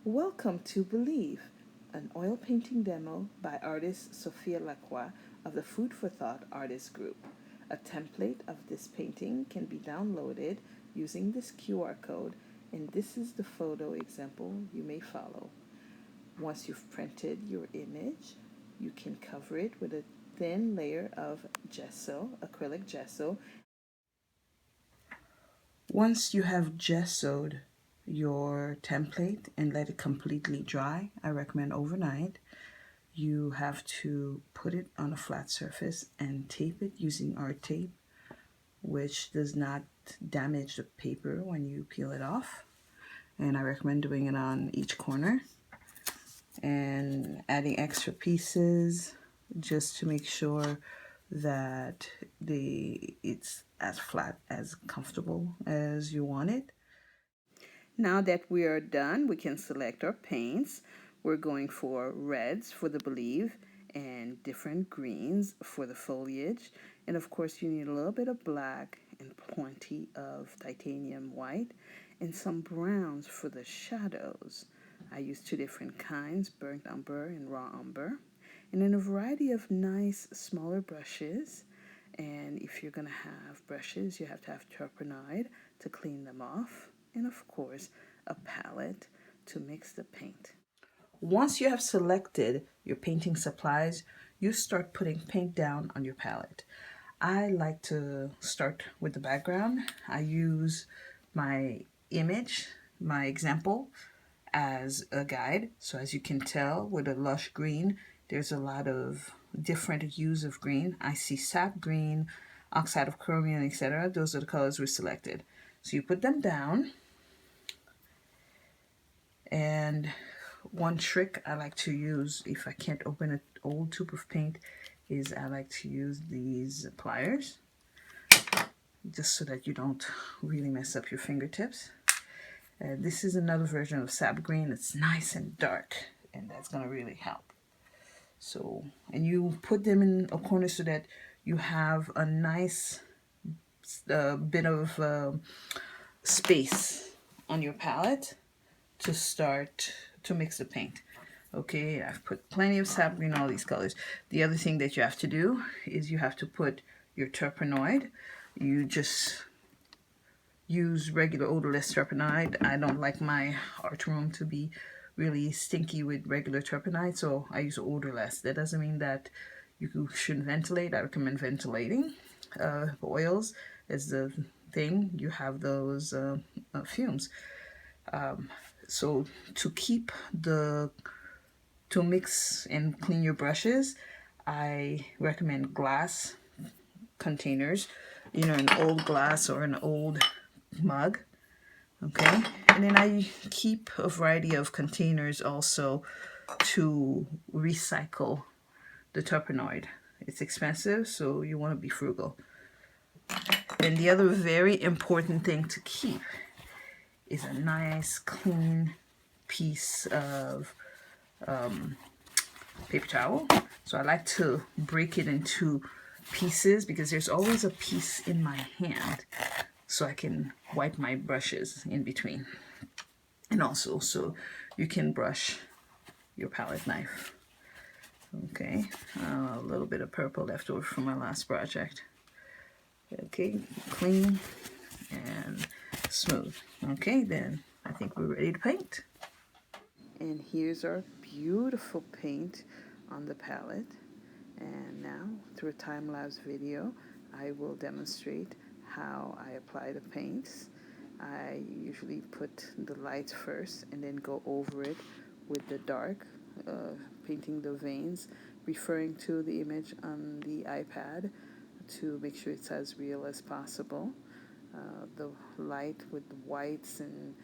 Welcome to Believe, an oil painting demo by artist Sophia Lacroix of the Food for Thought Artist Group. A template of this painting can be downloaded using this QR code, and this is the photo example you may follow. Once you've printed your image, you can cover it with a thin layer of gesso, acrylic gesso. Once you have gessoed your template and let it completely dry, I recommend overnight, you have to put it on a flat surface and tape it using art tape, which does not damage the paper when you peel it off. And I recommend doing it on each corner and adding extra pieces just to make sure that it's as flat, as comfortable as you want it. Now that we are done, we can select our paints. We're going for reds for the Believe and different greens for the foliage. And of course you need a little bit of black and plenty of titanium white and some browns for the shadows. I use two different kinds, burnt umber and raw umber. And then a variety of nice smaller brushes. And if you're going to have brushes, you have to have turpenoid to clean them off. And of course, a palette to mix the paint. Once you have selected your painting supplies, you start putting paint down on your palette. I like to start with the background. I use my image, my example, as a guide. So as you can tell, with a lush green, there's a lot of different hues of green. I see sap green, oxide of chromium, etc. Those are the colors we selected. So you put them down. And one trick I like to use if I can't open an old tube of paint is I like to use these pliers just so that you don't really mess up your fingertips. This is another version of sap green. It's nice and dark, and that's going to really help. So, and you put them in a corner so that you have a nice bit of space on your palette to start to mix the paint. Okay, I've put plenty of sap green, all these colors. The other thing that you have to do is you have to put your turpenoid. You just use regular odorless turpenoid. I don't like my art room to be really stinky with regular turpenoid, so I use odorless. That doesn't mean that you shouldn't ventilate. I recommend ventilating. Oils is the thing. You have those fumes. So to mix and clean your brushes, I recommend glass containers, an old glass or an old mug. Okay, and then I keep a variety of containers also to recycle the turpenoid. It's expensive, so you want to be frugal. And the other very important thing to keep is a nice clean piece of paper towel. So I like to break it into pieces because there's always a piece in my hand so I can wipe my brushes in between. And also so you can brush your palette knife. Okay, a little bit of purple left over from my last project. Okay, clean and smooth. Okay, then I think we're ready to paint. And here's our beautiful paint on the palette. And now, through a time-lapse video, I will demonstrate how I apply the paints. I usually put the light first and then go over it with the dark, painting the veins, referring to the image on the iPad to make sure it's as real as possible. The light with the whites and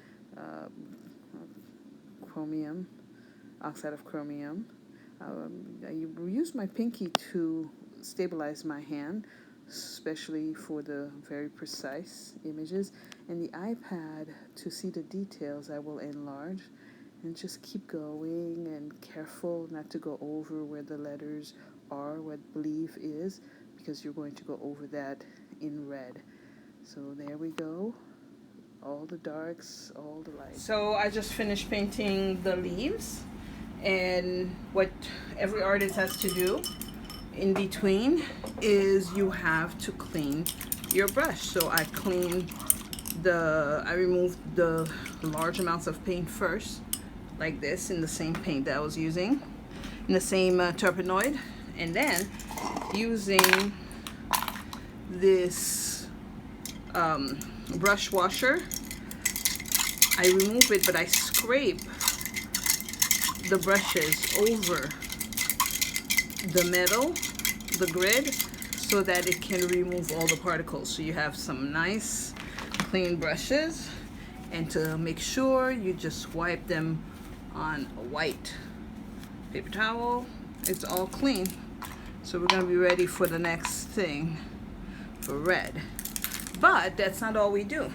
chromium, oxide of chromium. I use my pinky to stabilize my hand, especially for the very precise images. And the iPad, to see the details, I will enlarge and just keep going and careful not to go over where the letters are, what Believe is, because you're going to go over that in red. So there we go. All the darks, all the lights. So I just finished painting the leaves, and what every artist has to do in between is you have to clean your brush. So I removed the large amounts of paint first, like this, in the same paint that I was using, in the same Turpenoid, and then using this brush washer, I remove it, but I scrape the brushes over the metal, the grid, so that it can remove all the particles. So you have some nice clean brushes, and to make sure, you just wipe them on a white paper towel. It's all clean. So we're gonna be ready for the next thing, for red. But that's not all we do.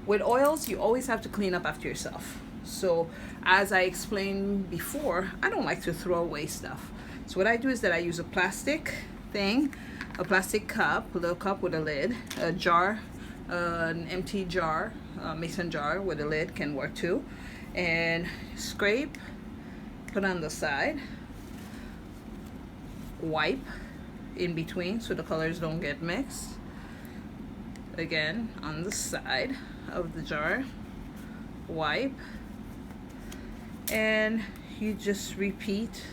With oils, you always have to clean up after yourself. So as I explained before, I don't like to throw away stuff. So what I do is that I use a plastic thing, a plastic cup, a little cup with a lid, a jar, an empty jar, a mason jar with a lid can work too, and scrape, put on the side, wipe in between so the colors don't get mixed. Again, on the side of the jar, wipe, and you just repeat.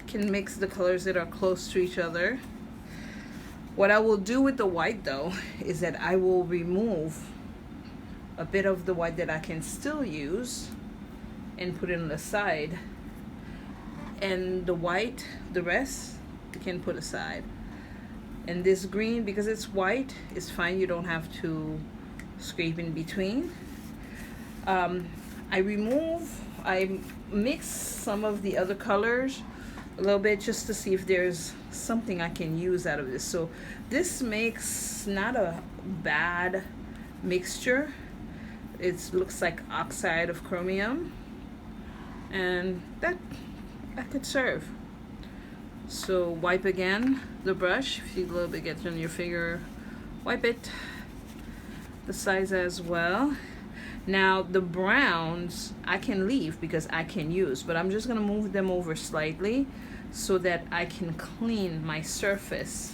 Can mix the colors that are close to each other. What I will do with the white though is that I will remove a bit of the white that I can still use and put it on the side, and the white, the rest, you can put aside. And this green, because it's white, is fine. You don't have to scrape in between. I mix some of the other colors a little bit just to see if there's something I can use out of this. So this makes not a bad mixture. It looks like oxide of chromium, and that could serve. So wipe again the brush. If you a little bit gets on your finger, wipe it. The size as well. Now the browns I can leave because I can use, but I'm just gonna move them over slightly so that I can clean my surface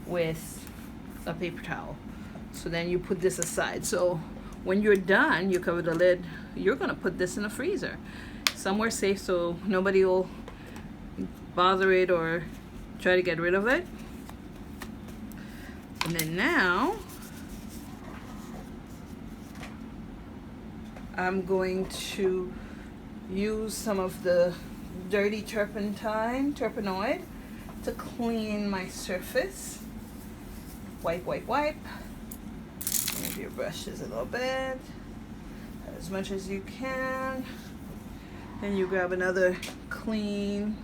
with a paper towel. So then you put this aside. So when you're done, you cover the lid. You're gonna put this in a freezer, somewhere safe, so nobody will bother it or try to get rid of it. And then now I'm going to use some of the dirty Turpenoid to clean my surface. Wipe, wipe, wipe. Move your brushes a little bit, as much as you can. Then you grab another clean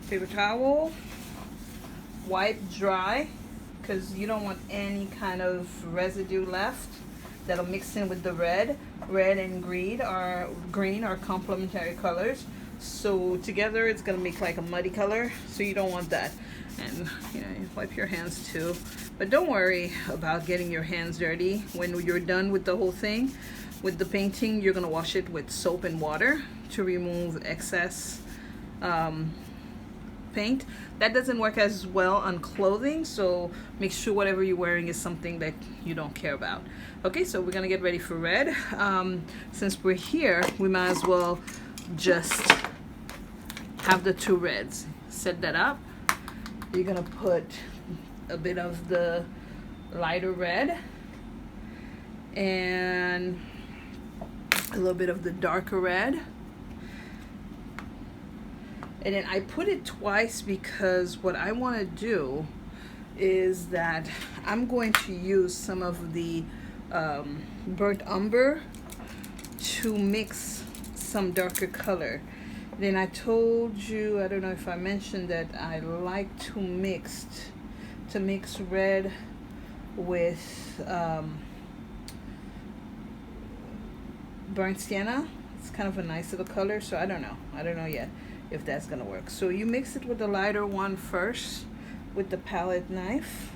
paper towel, wipe dry, because you don't want any kind of residue left that'll mix in with the red. Red and green are complementary colors, so together it's gonna make like a muddy color, so you don't want that. And you wipe your hands too, but don't worry about getting your hands dirty. When you're done with the whole thing, with the painting, you're gonna wash it with soap and water to remove excess paint. That doesn't work as well on clothing, so make sure whatever you're wearing is something that you don't care about. Okay, so we're gonna get ready for red. Since we're here, we might as well just have the two reds. Set that up. You're gonna put a bit of the lighter red and a little bit of the darker red. And then I put it twice because what I want to do is that I'm going to use some of the burnt umber to mix some darker color. Then I told you, I don't know if I mentioned that I like to mix red with burnt sienna. It's kind of a nice little color, so I don't know yet if that's gonna work. So you mix it with the lighter one first with the palette knife,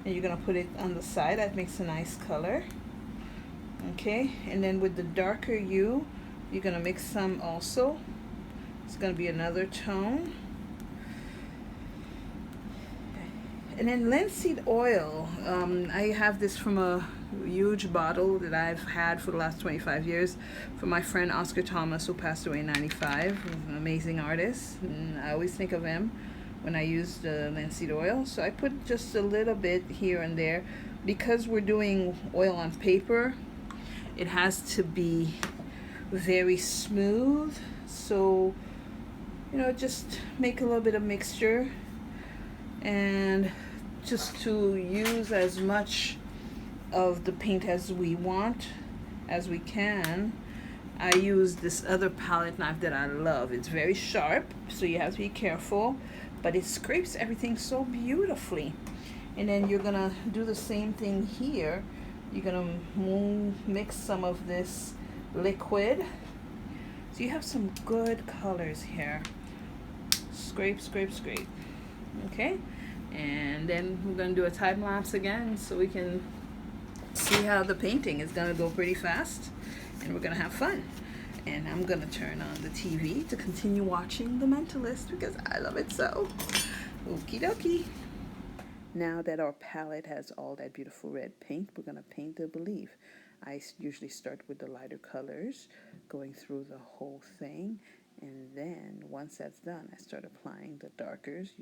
and you're gonna put it on the side. That makes a nice color. Okay, and then with the darker hue, you're gonna mix some also. It's gonna be another tone. And then linseed oil, I have this from a huge bottle that I've had for the last 25 years from my friend Oscar Thomas, who passed away in 95. An amazing artist, and I always think of him when I use the linseed oil. So I put just a little bit here and there. Because we're doing oil on paper, it has to be very smooth. So, you know, just make a little bit of mixture, and just to use as much of the paint as we want, as we can. I use this other palette knife that I love. It's very sharp, so you have to be careful, but it scrapes everything so beautifully. And then you're gonna do the same thing here. You're gonna mix some of this liquid, so you have some good colors here. Scrape, scrape, scrape. Okay, and then we're gonna do a time lapse again so we can see how the painting is gonna go pretty fast, and we're gonna have fun. And I'm gonna turn on the TV to continue watching The Mentalist because I love it so. Okie dokie. Now that our palette has all that beautiful red paint, we're gonna paint the Believe. I usually start with the lighter colors, going through the whole thing, and then once that's done, I start applying the darkers,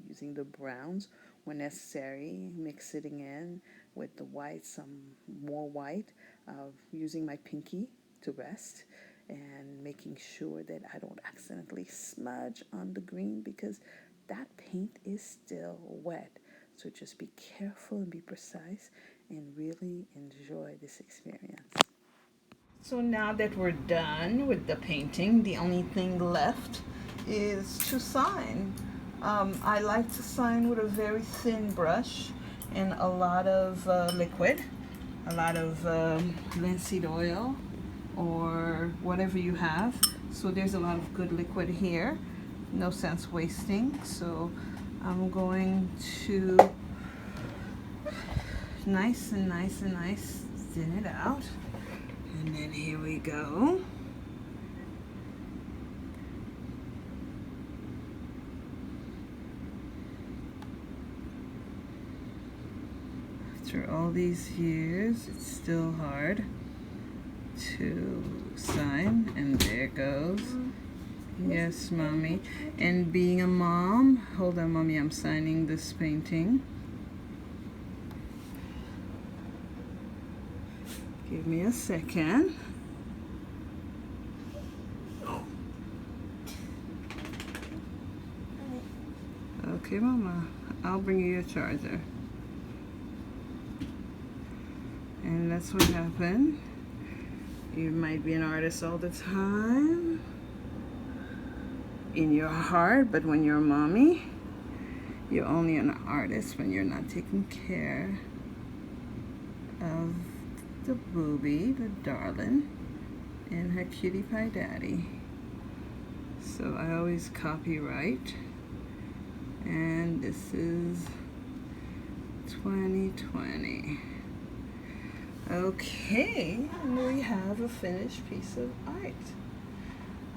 using the browns when necessary, mixing in with the white, some more white, using my pinky to rest, and making sure that I don't accidentally smudge on the green because that paint is still wet. So just be careful and be precise and really enjoy this experience. So now that we're done with the painting, the only thing left is to sign. I like to sign with a very thin brush and a lot of liquid, a lot of linseed oil or whatever you have. So there's a lot of good liquid here. No sense wasting. So I'm going to nice and thin it out. And then here we go. After all these years, it's still hard to sign, and there it goes. Yes, mommy. And being a mom, hold on, mommy, I'm signing this painting. Give me a second. Okay, mama, I'll bring you your charger. And that's what happened. You might be an artist all the time in your heart, but when you're a mommy, you're only an artist when you're not taking care of the booby, the darling, and her cutie pie daddy. So I always copyright, and this is 2020. Okay, and we have a finished piece of art.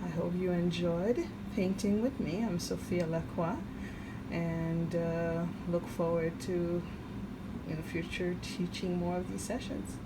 I hope you enjoyed painting with me. I'm Sophia Lacroix, and look forward to in the future teaching more of these sessions.